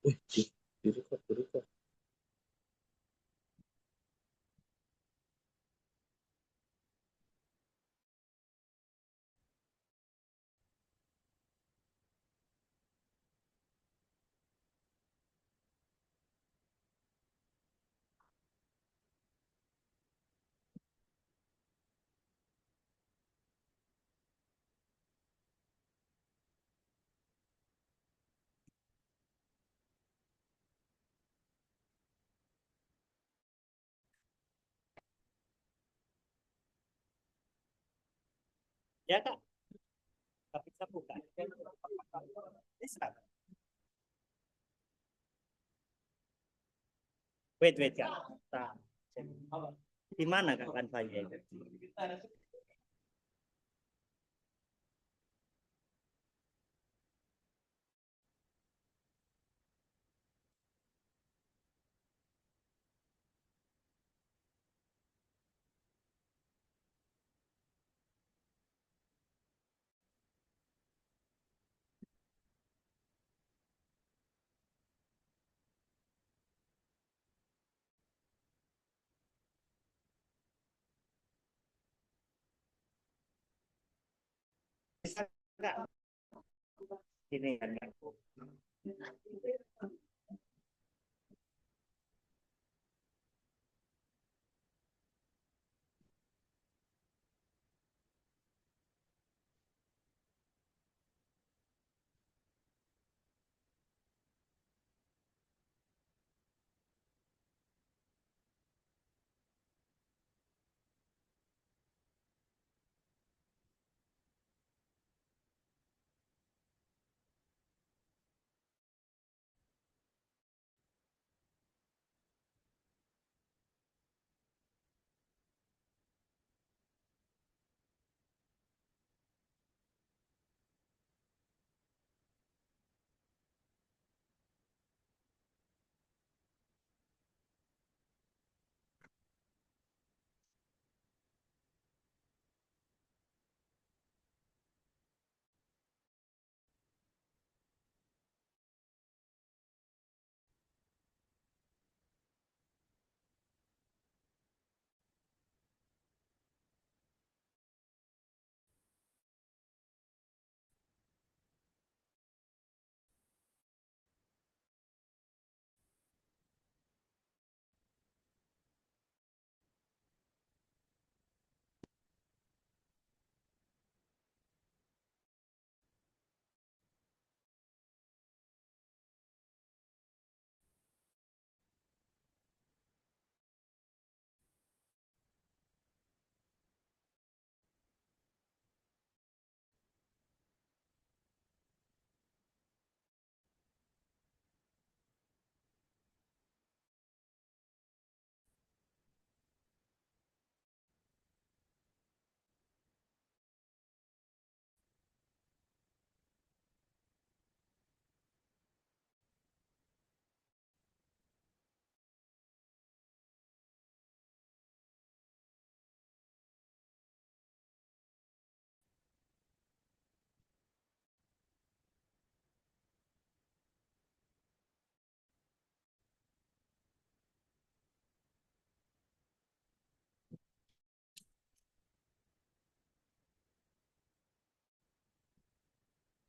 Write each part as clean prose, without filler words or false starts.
Di record. Ya kak, tapi saya buka. Bisa. Wait kak. Nah, di mana kak kan saya? Bisa kak. Ini kan kak.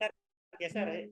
Kak, geser ya.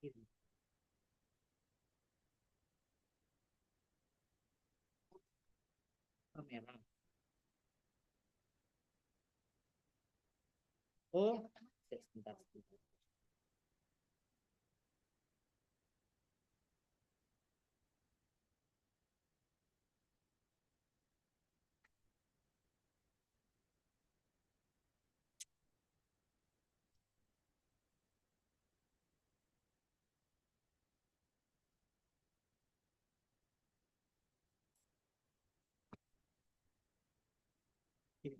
Kiri. Oh, merah. Oh, sebentar, sebentar. Kiri.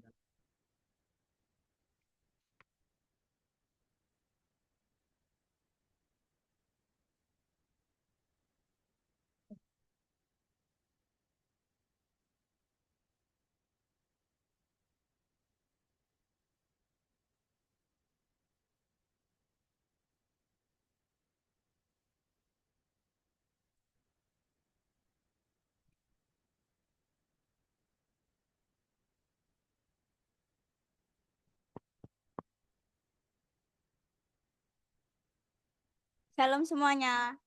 Shalom semuanya.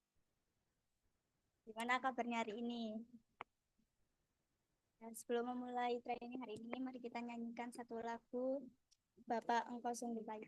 Gimana kabarnya hari ini? Dan sebelum memulai training hari ini, mari kita nyanyikan satu lagu Bapak Engkau Sungguh Baik.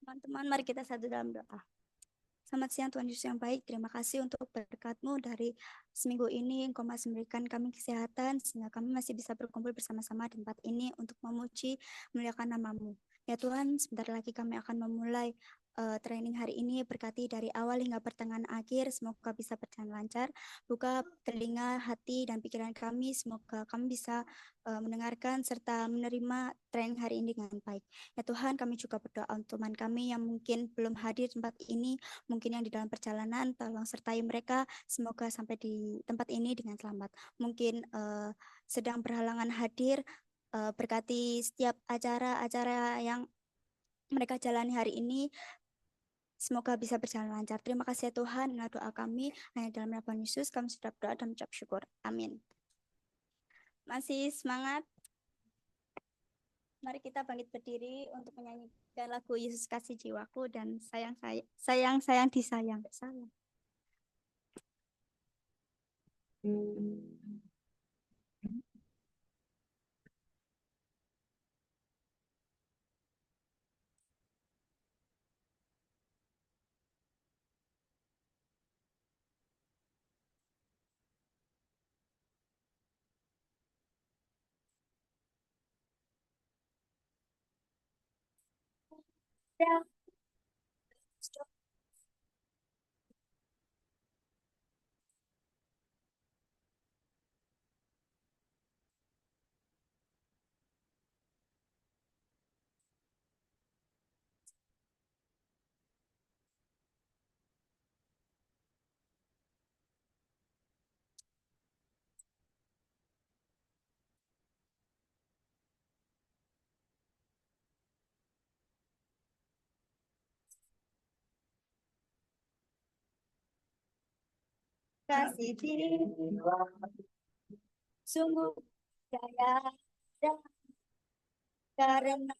Teman-teman, mari kita satu dalam doa. Selamat siang Tuhan Yesus yang baik. Terima kasih untuk berkat-Mu dari seminggu ini. Engkau masih memberikan kami kesehatan sehingga kami masih bisa berkumpul bersama-sama di tempat ini untuk memuji, memuliakan nama-Mu. Ya Tuhan, sebentar lagi kami akan memulai training hari ini. Berkati dari awal hingga pertengahan akhir. Semoga bisa berjalan lancar. Buka telinga, hati, dan pikiran kami. Semoga kami bisa mendengarkan serta menerima training hari ini dengan baik. Ya Tuhan, kami juga berdoa untuk teman kami yang mungkin belum hadir di tempat ini, mungkin yang di dalam perjalanan, tolong sertai mereka, semoga sampai di tempat ini dengan selamat. Mungkin sedang berhalangan hadir, berkati setiap acara-acara yang mereka jalani hari ini, semoga bisa berjalan lancar. Terima kasih ya Tuhan, inilah doa kami, hanya dalam nama Tuhan Yesus kami sudah berdoa dan mengucap syukur. Amin. Masih semangat? Mari kita bangkit berdiri untuk menyanyikan lagu Yesus Kasih Jiwaku dan sayang disayang. Sayang. Kasih diri, sungguh daya dan karena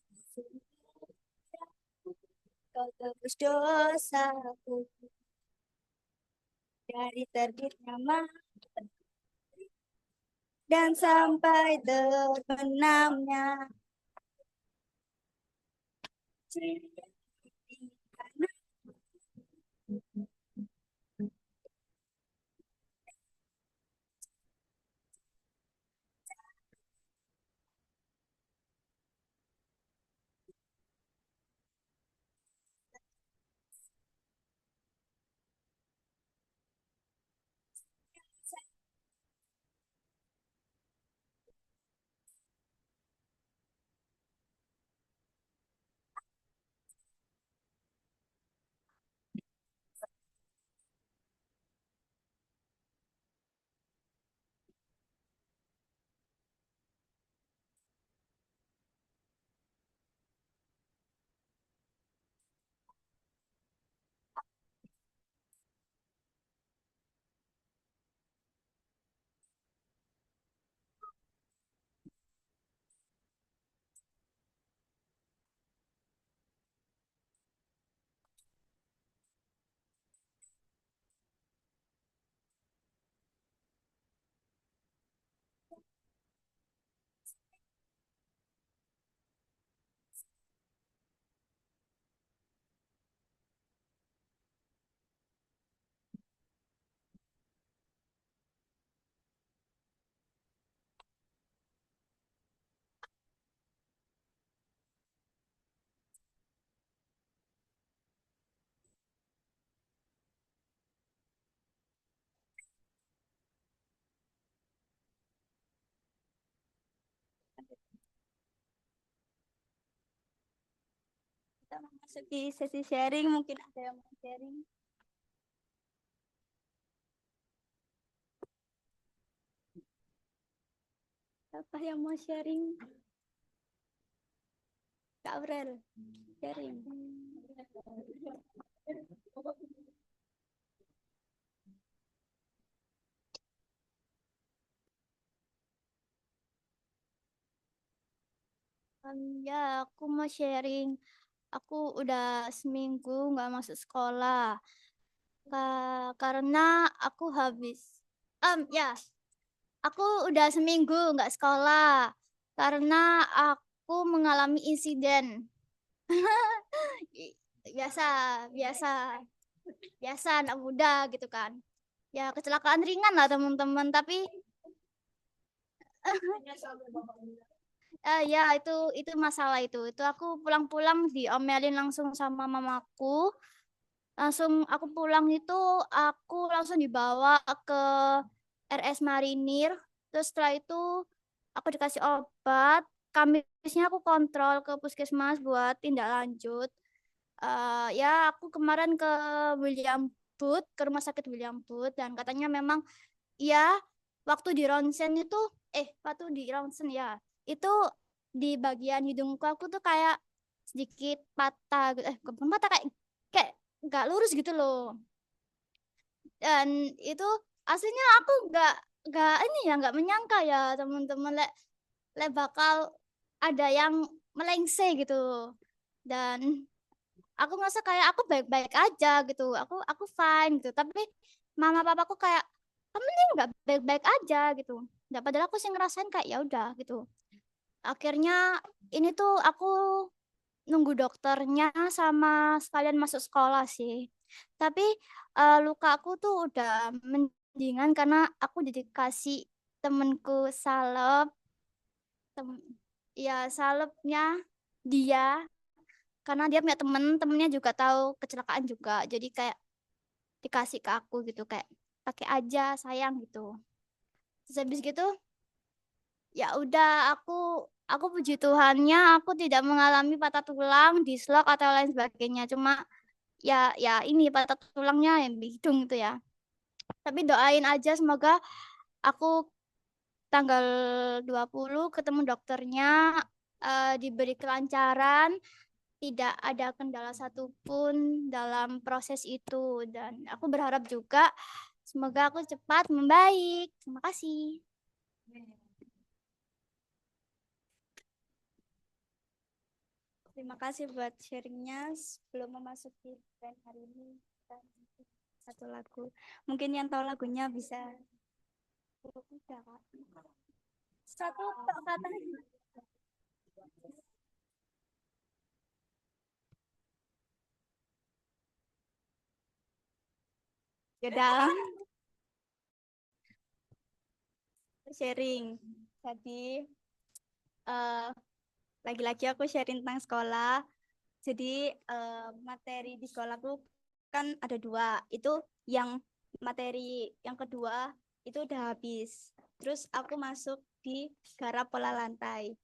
kau tebus dosaku dari terbitnya matahari dan sampai terbenamnya Kita memasuki sesi sharing, mungkin ada yang mau sharing. Siapa yang mau sharing? Kak Aurel, sharing. Ya, aku mau sharing. Aku udah seminggu nggak masuk sekolah. Karena aku habis. Ya, aku udah seminggu nggak sekolah. Karena aku mengalami insiden. Biasa, biasa, biasa anak muda gitu kan. Ya, kecelakaan ringan lah teman-teman. Tapi ya itu masalah itu. Itu aku pulang-pulang diomelin langsung sama mamaku. Langsung aku pulang itu aku langsung dibawa ke RS Marinir. Terus setelah itu aku dikasih obat. Kamisnya aku kontrol ke puskesmas buat tindak lanjut. Ya aku kemarin ke William Booth, ke rumah sakit William Booth, dan katanya memang ya waktu di ronsen itu waktu di ronsen ya itu di bagian hidungku aku tuh kayak sedikit patah gitu. Bukan patah, kayak kayak nggak lurus gitu loh. Dan itu aslinya aku nggak ini ya, nggak menyangka ya teman-teman, le bakal ada yang melengse gitu. Dan aku ngerasa kayak aku baik-baik aja gitu, aku fine gitu, tapi mama papaku kayak kamu nih nggak baik-baik aja gitu. Nggak, padahal aku sih ngerasain kayak ya udah gitu. Akhirnya ini tuh aku nunggu dokternya sama sekalian masuk sekolah sih. Tapi luka aku tuh udah mendingan karena aku dikasih temenku salep, tem ya salepnya dia, karena dia punya temennya juga tahu kecelakaan juga, jadi kayak dikasih ke aku gitu, kayak pakai aja sayang gitu. Terus habis gitu ya udah, aku puji Tuhannya aku tidak mengalami patah tulang, dislok atau lain sebagainya. Cuma ya ini patah tulangnya yang di hidung itu ya. Tapi doain aja semoga aku tanggal 20 ketemu dokternya, diberi kelancaran, tidak ada kendala satupun dalam proses itu, dan aku berharap juga semoga aku cepat membaik. Terima kasih. Terima kasih buat sharingnya. Sebelum memasuki tren hari ini, kita satu lagu. Mungkin yang tahu lagunya bisa. Udah, Kak. Satu tok katanya. Udah sharing. Jadi eh, lagi-lagi aku sharing tentang sekolah. Jadi materi di sekolahku kan ada dua. Itu yang materi yang kedua itu udah habis. Terus aku masuk di garap pola lantai.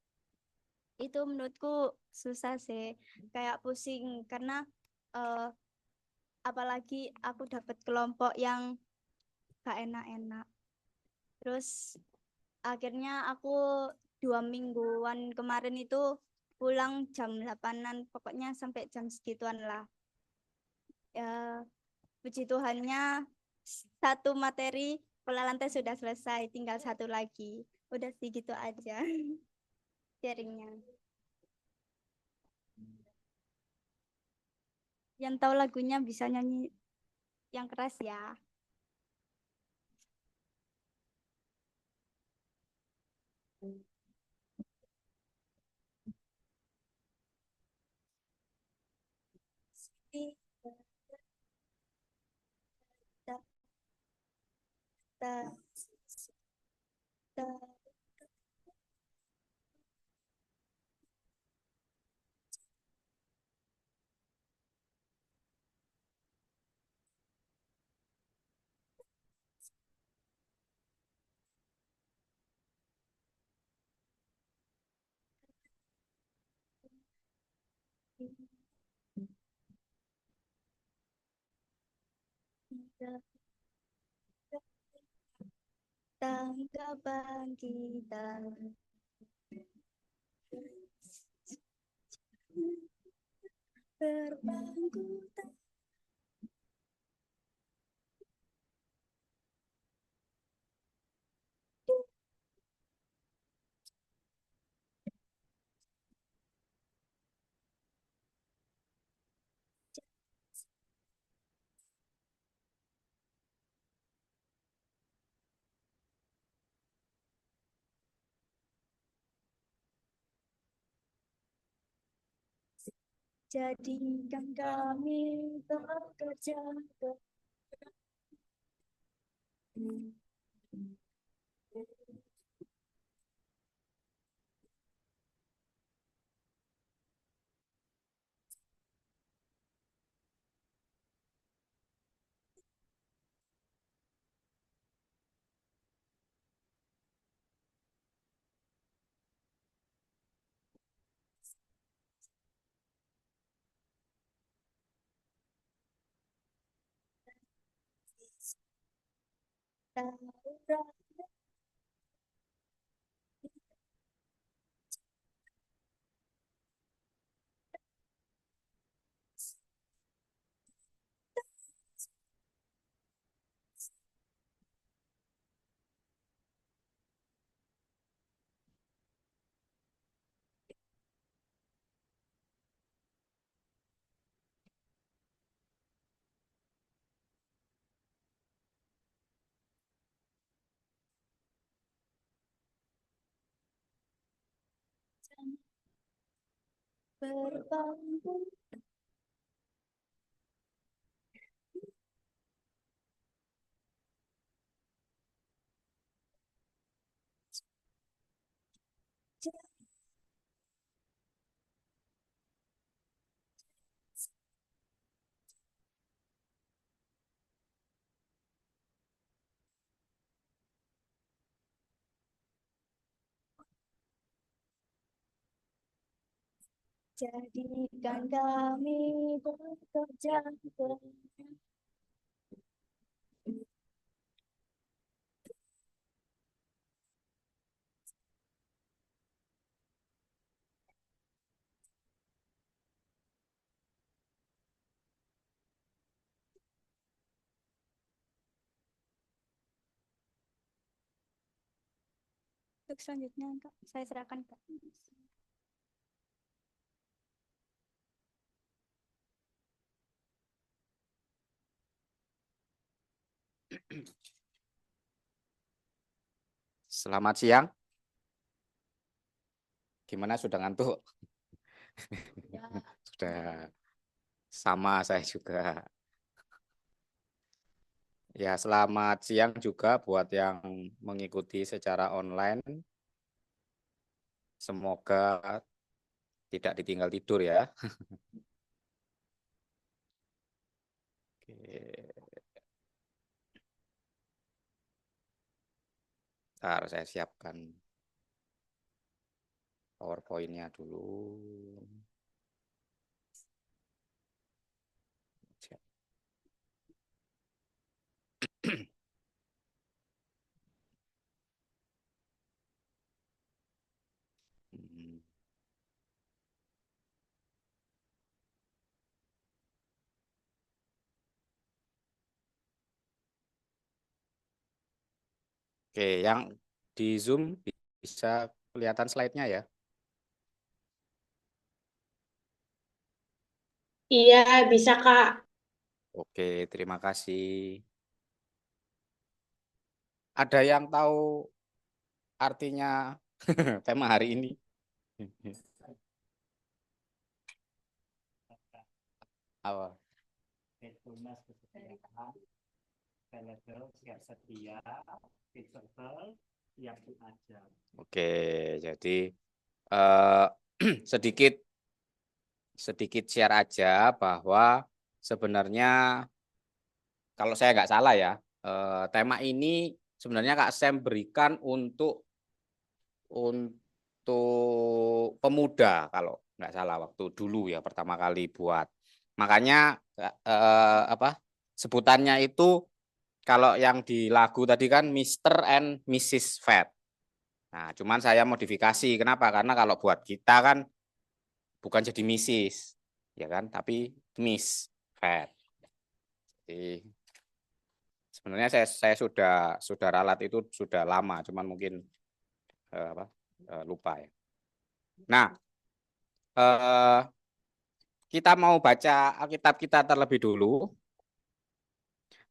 Itu menurutku susah sih, kayak pusing karena eh, apalagi aku dapat kelompok yang gak enak-enak. Terus akhirnya aku 2 mingguan kemarin itu pulang jam 8-an, pokoknya sampai jam segituan lah. Ya, puji Tuhannya satu materi pola lantai sudah selesai, tinggal satu lagi. Udah sih gitu aja sharingnya. Yang tahu lagunya bisa nyanyi yang keras ya. Tangga bangkitan berbangkutan. Jadikan kami bekerja berbangkut. Jadikan kami bekerja untuk selanjutnya, Kak, saya serahkan, Kak. Selamat siang. Gimana, sudah ngantuk? Ya. Sudah. Sama saya juga. Ya, selamat siang juga buat yang mengikuti secara online. Semoga tidak ditinggal tidur ya. Oke. Ntar saya siapkan PowerPoint-nya dulu. Oke, yang di Zoom bisa kelihatan slide-nya ya? Iya, bisa Kak. Oke, terima kasih. Ada yang tahu artinya tema hari ini? Apa? Faithfulness, kesetiaan, available, siap sedia, visible, siap diajar. Oke, jadi eh, sedikit share aja bahwa sebenarnya kalau saya nggak salah ya, tema ini sebenarnya Kak Sam berikan untuk pemuda kalau nggak salah waktu dulu ya pertama kali buat. Makanya sebutannya itu kalau yang di lagu tadi kan Mr. and Mrs. Fat. Nah, cuman saya modifikasi. Kenapa? Karena kalau buat kita kan bukan jadi Mrs. ya kan, tapi Miss Fat. Jadi sebenarnya saya sudah ralat itu sudah lama, cuman mungkin lupa ya. Nah, kita mau baca Alkitab kita terlebih dulu.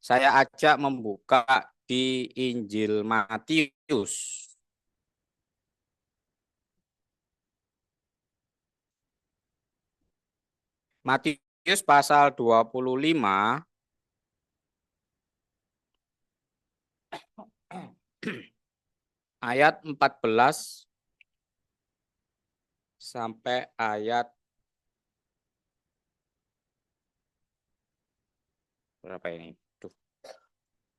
Saya ajak membuka di Injil Matius. Matius pasal 25 ayat 14 sampai ayat berapa ini? Duh,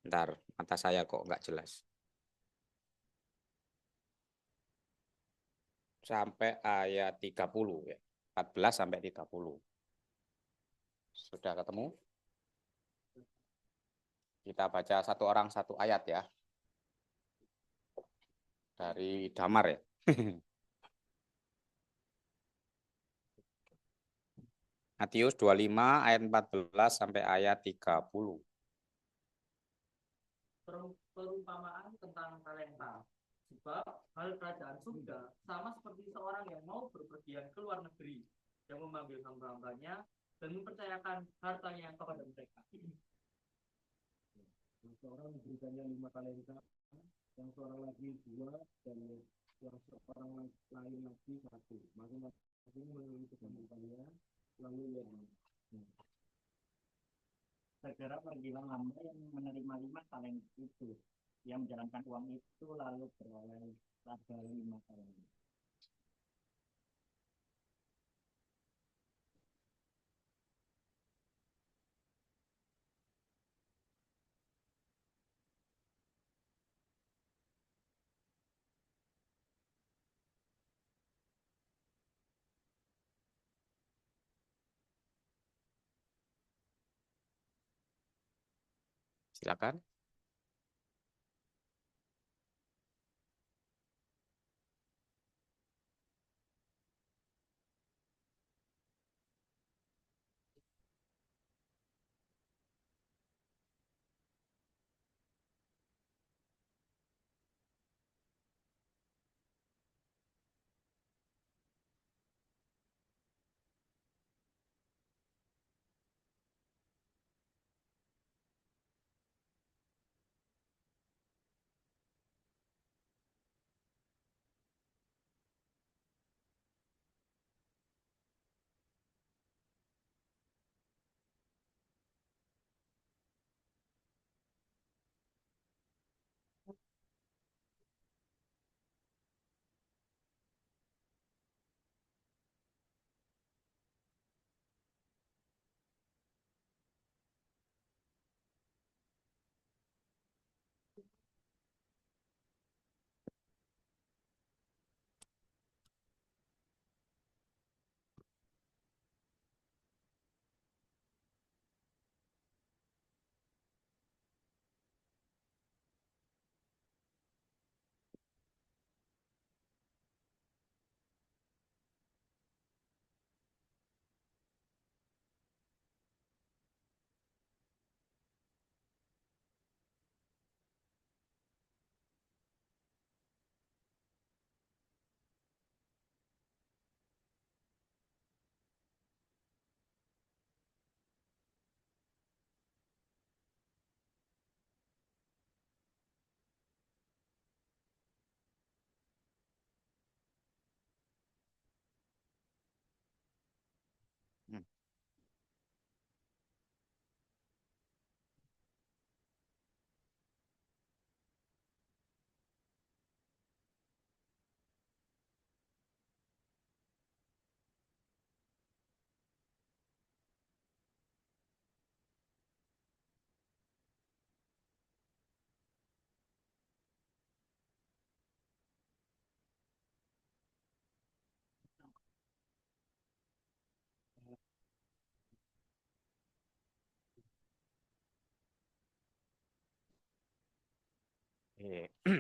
bentar, mata saya kok nggak jelas. Sampai ayat 30 ya. 14 sampai 30. Sudah ketemu? Kita baca satu orang satu ayat ya. Dari Damar ya. Matius 25 ayat 14 sampai ayat 30. Perumpamaan tentang talenta. Sebab hal kerajaan surga sama seperti seorang yang mau berpergian ke luar negeri, yang memanggil hamba-hambanya dan mempercayakan hartanya kepada mereka. Seorang memberikannya 5 talenta, yang seorang lagi 2, dan yang seorang lain lagi 1. Masing-masing melalui kehidupannya, lalu yang segera pergilah hamba yang menerima 5 talenta itu, yang menjalankan uang itu lalu beroleh laba 5 talenta. Silakan.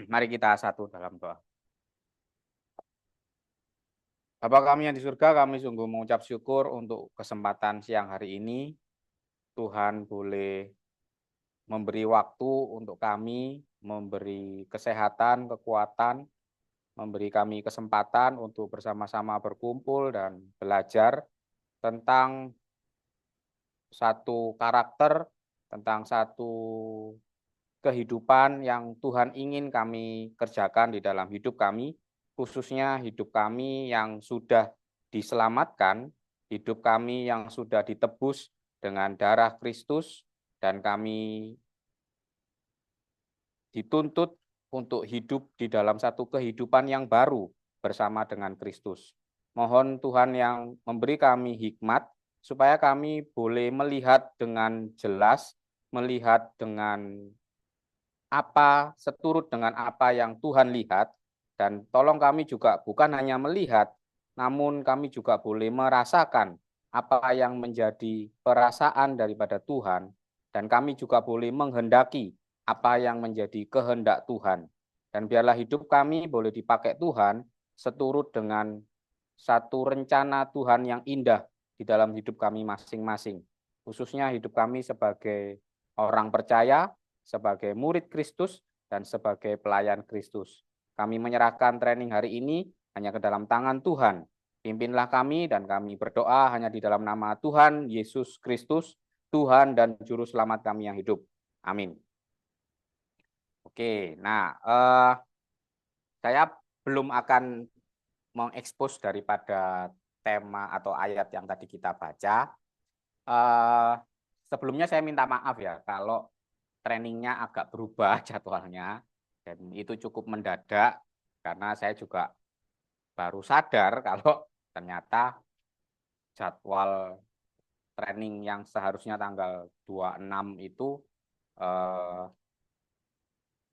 Mari kita satu dalam doa. Bapa kami yang di surga, kami sungguh mengucap syukur untuk kesempatan siang hari ini. Tuhan boleh memberi waktu untuk kami, memberi kesehatan, kekuatan, memberi kami kesempatan untuk bersama-sama berkumpul dan belajar tentang satu karakter, tentang satu kehidupan yang Tuhan ingin kami kerjakan di dalam hidup kami, khususnya hidup kami yang sudah diselamatkan, hidup kami yang sudah ditebus dengan darah Kristus, dan kami dituntut untuk hidup di dalam satu kehidupan yang baru bersama dengan Kristus. Mohon Tuhan yang memberi kami hikmat, supaya kami boleh melihat dengan jelas, melihat dengan seturut dengan apa yang Tuhan lihat, dan tolong kami juga bukan hanya melihat, namun kami juga boleh merasakan apa yang menjadi perasaan daripada Tuhan, dan kami juga boleh menghendaki apa yang menjadi kehendak Tuhan. Dan biarlah hidup kami boleh dipakai Tuhan seturut dengan satu rencana Tuhan yang indah di dalam hidup kami masing-masing, khususnya hidup kami sebagai orang percaya, sebagai murid Kristus, dan sebagai pelayan Kristus. Kami menyerahkan training hari ini hanya ke dalam tangan Tuhan. Pimpinlah kami, dan kami berdoa hanya di dalam nama Tuhan Yesus Kristus, Tuhan dan Juru Selamat kami yang hidup. Amin. Oke, nah saya belum akan mengekspos daripada tema atau ayat yang tadi kita baca. Sebelumnya saya minta maaf ya kalau trainingnya agak berubah jadwalnya, dan itu cukup mendadak karena saya juga baru sadar kalau ternyata jadwal training yang seharusnya tanggal 26 itu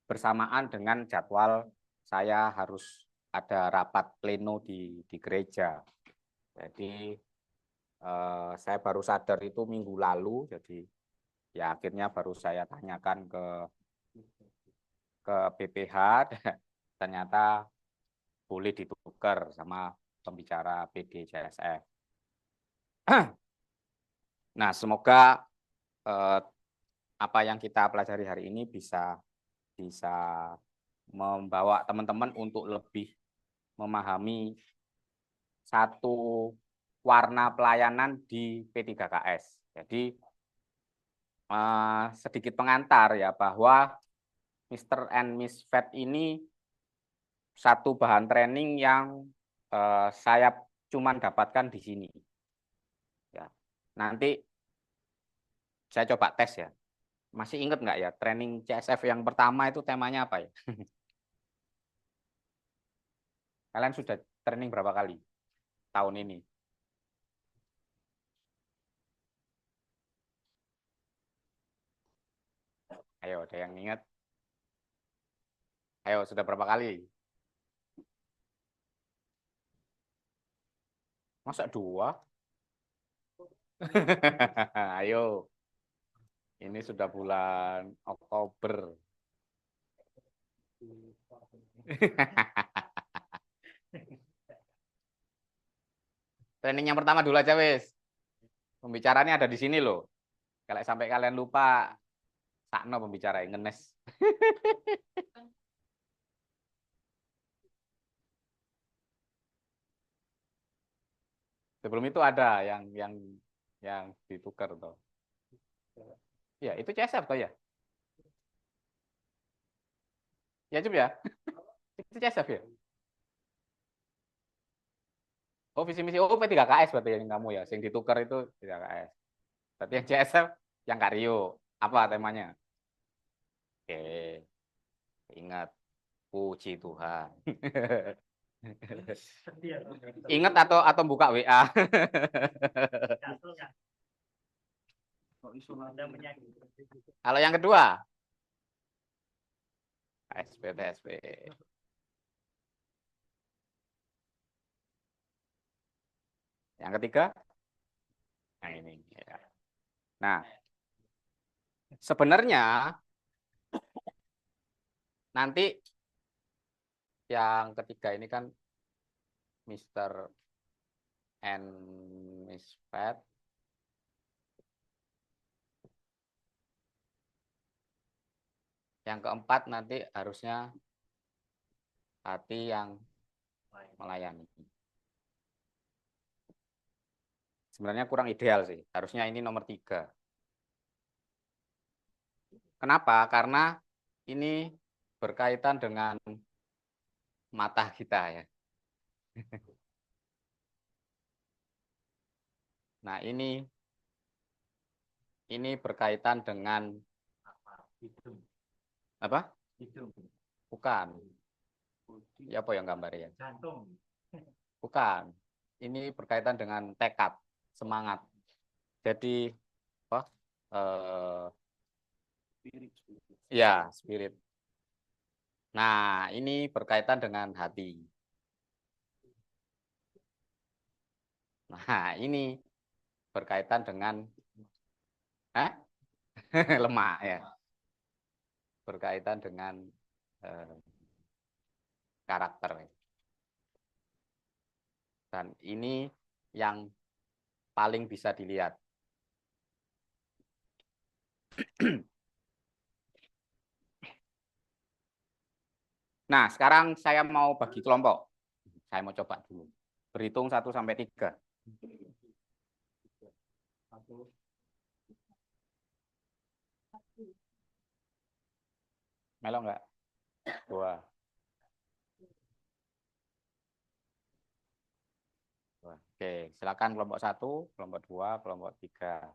bersamaan dengan jadwal saya harus ada rapat pleno di gereja. Jadi saya baru sadar itu minggu lalu, jadi ya akhirnya baru saya tanyakan ke BPH, ternyata boleh ditukar sama pembicara PD CSF. Nah, semoga apa yang kita pelajari hari ini bisa membawa teman-teman untuk lebih memahami satu warna pelayanan di P3KS. Jadi sedikit pengantar ya, bahwa Mr. and Miss Fat ini satu bahan training yang saya cuman dapatkan di sini. Ya, nanti saya coba tes ya. Masih ingat nggak ya training CSF yang pertama itu temanya apa ya? Kalian sudah training berapa kali tahun ini? Ayo, ada yang ingat? Ayo, sudah berapa kali? Masa 2? Ayo, ini sudah bulan Oktober. Training yang pertama dulu aja, wes. Pembicaranya ada di sini loh. Kalau sampai kalian lupa, sakno pembicara ngenes. Sebelum itu ada yang ditukar toh. Ya, itu CSF toh ya? Ya, Cuk ya. Itu CSF ya? Oh, visi misi. Oh, P3KS berarti yang kamu ya. Yang ditukar itu P3KS. Berarti yang CSF yang Karyo. Apa temanya? Oke. Ingat. Puji Tuhan. Ingat atau buka WA. Kalau yang kedua, SPTSP. Yang ketiga, nah ini. Nah, sebenarnya Nanti yang ketiga ini kan Mr. and Miss Fat. Yang keempat nanti harusnya hati yang melayani. Sebenarnya kurang ideal sih. Harusnya ini nomor 3. Kenapa? Karena ini berkaitan dengan mata kita ya. Nah, ini berkaitan dengan Hidung. apa? Hidung. Bukan. Ya apa yang gambar ya? Jantung. Bukan. Ini berkaitan dengan tekad, semangat. Jadi apa? Ya, spirit. Nah, ini berkaitan dengan hati. Nah, ini berkaitan dengan lemak ya. Berkaitan dengan karakter. Dan ini yang paling bisa dilihat. Nah, sekarang saya mau bagi kelompok. Saya mau coba dulu. Berhitung 1 sampai 3. 1. Melo enggak? 2. 2. Oke, silakan kelompok 1, kelompok 2, kelompok 3.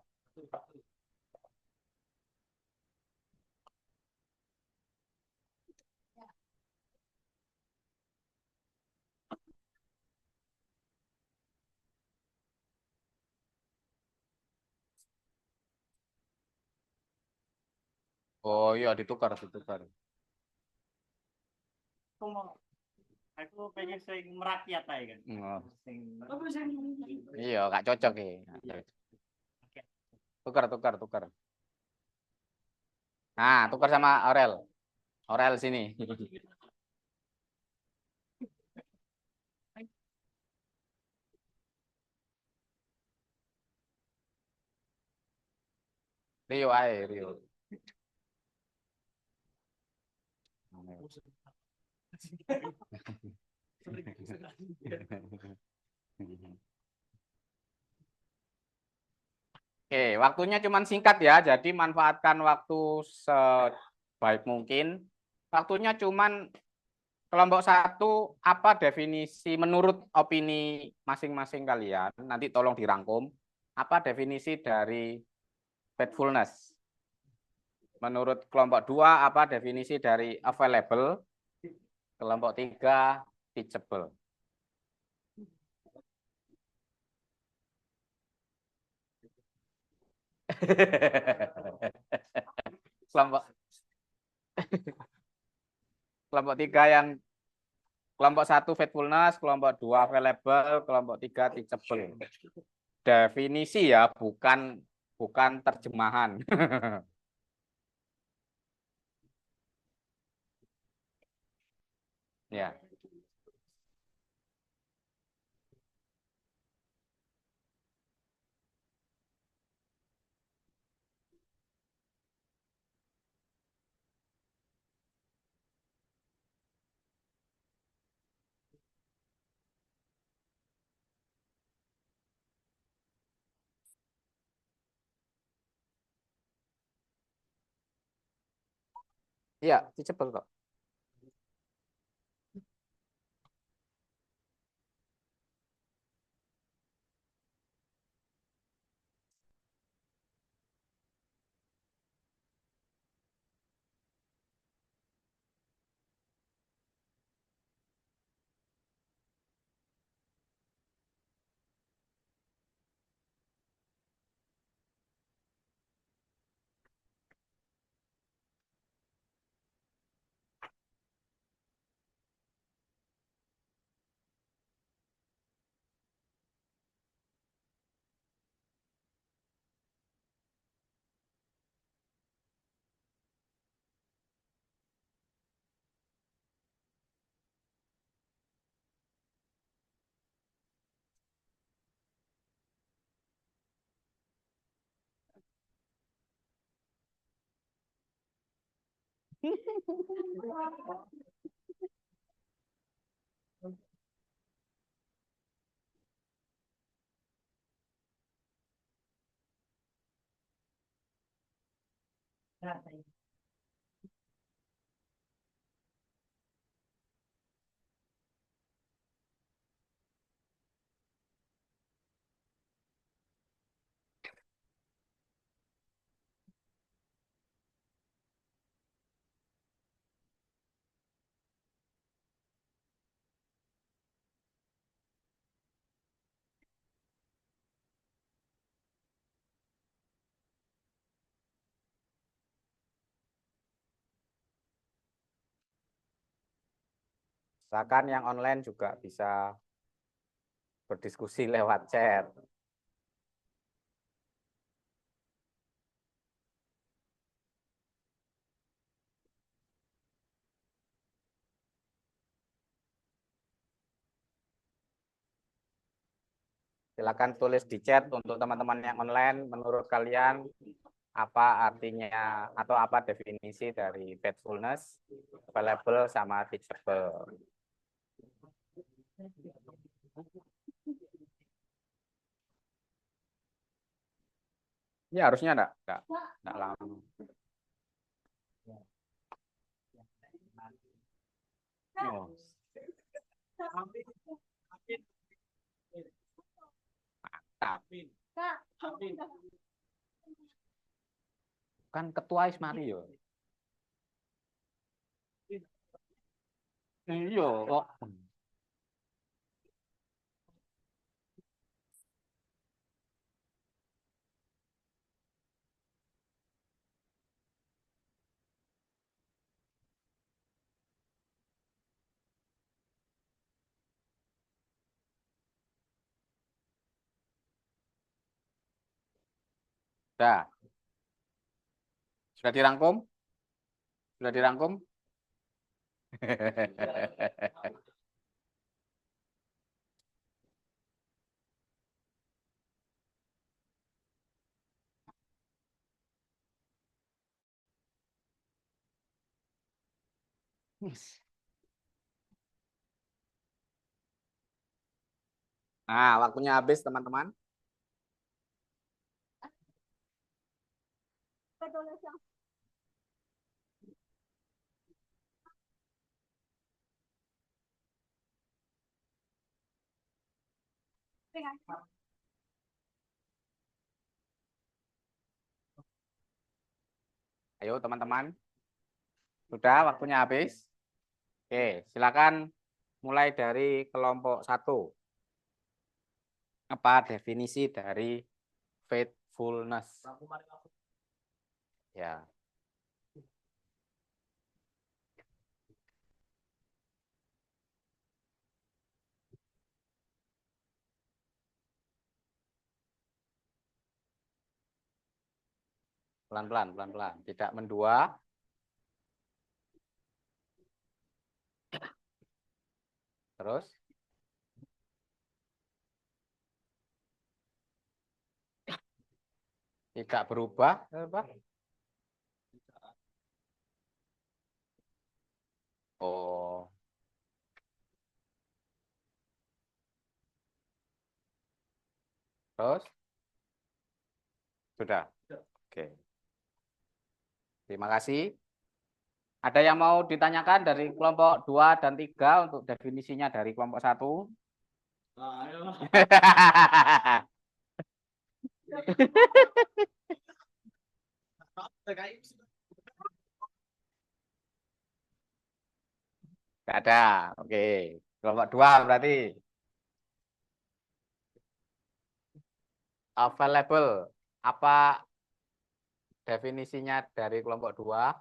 Oh iya, ditukar. Aku pengen sing merakyat aja kan. Iya, gak cocok ya. Tukar. Nah, tukar sama Aurel. Aurel sini. Rio ae, Rio. Oke, waktunya cuma singkat ya, jadi manfaatkan waktu sebaik mungkin. Waktunya cuma kelompok 1, apa definisi menurut opini masing-masing kalian? Nanti tolong dirangkum. Apa definisi dari faithfulness? Menurut kelompok 2, apa definisi dari available? Kelompok 3, teachable. kelompok kelompok 3 yang kelompok 1 faithfulness, kelompok 2 available, kelompok 3 teachable. Definisi ya, bukan terjemahan. Ya. Iya, teachable kok. Silakan yang online juga bisa berdiskusi lewat chat. Silakan tulis di chat untuk teman-teman yang online, menurut kalian apa artinya atau apa definisi dari faithfulness, available, sama teachable. Ini harusnya enggak lama. Oh. Mantap. Kan ketua Ismari yo. Iya kok. Sudah. Sudah dirangkum? Sudah dirangkum? Nah, waktunya habis, teman-teman. Ayo, teman-teman. Sudah, waktunya habis. Oke, silakan mulai dari kelompok 1. Apa definisi dari faithfulness? Ya. Pelan-pelan, pelan-pelan. Tidak mendua. Terus. Tidak berubah. Apa? Oh. Terus. Sudah. Oke. Terima kasih. Ada yang mau ditanyakan dari kelompok 2 dan 3 untuk definisinya dari kelompok 1? Tidak ada. Oke. Kelompok 2 berarti. Available. Apa definisinya dari kelompok 2?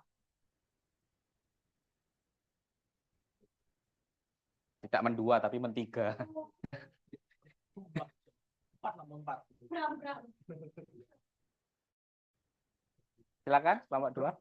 Tidak mendua, tapi mentiga. Silakan, kelompok 2.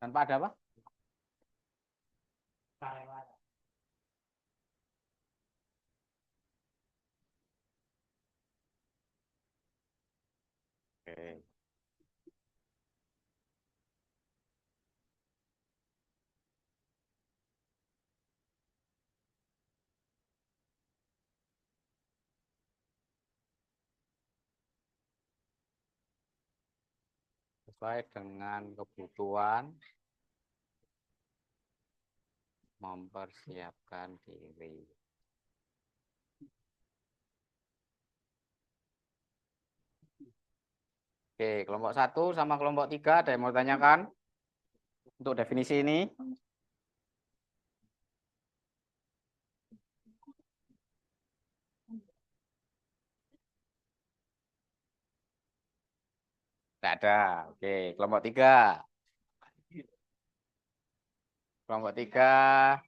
Tanpa ada apa? Oke. Sesuai dengan kebutuhan mempersiapkan diri. Oke, kelompok 1 sama kelompok 3 ada yang mau tanyakan untuk definisi ini? Tidak ada. Oke, kelompok 3. Kelompok 3.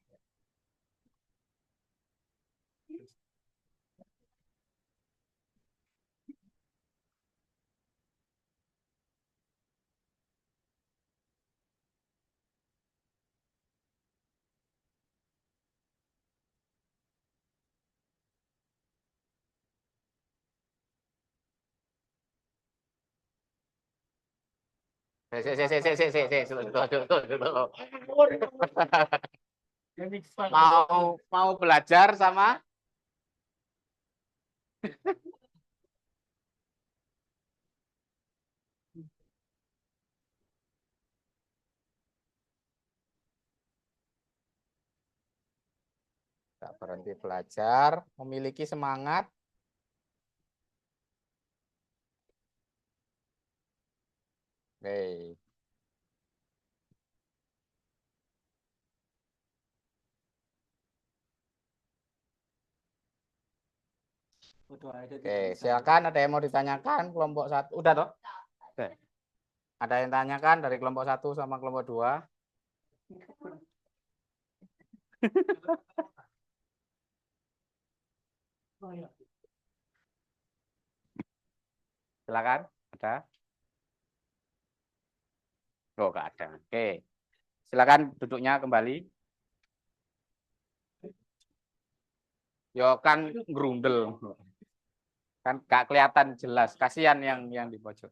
Mau belajar sama tak berhenti belajar, memiliki semangat. Oke. Oke, silakan ada yang mau ditanyakan kelompok 1. Udah toh? Oke. Ada yang tanyakan dari kelompok 1 sama kelompok 2? Silakan, ada? Oh, enggak ada. Oke. Silakan duduknya kembali. Yo kan gerundel. Kan gak kelihatan jelas. Kasihan yang di pojok.